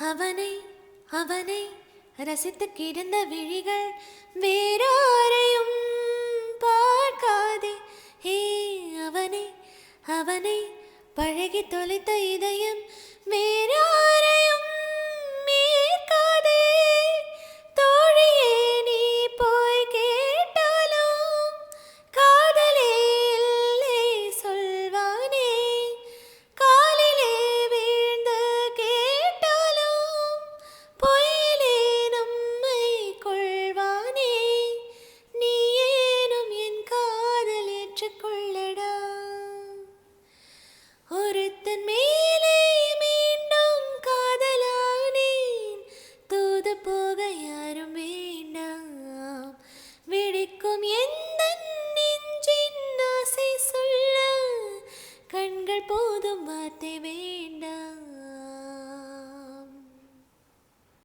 அவனை அவனை ரசித்து கிடந்த விழிகள் வேறாரையும் பார்க்காதே. ஹே அவனை அவனை பழகி தொலைத்த இதயம் வேறாரை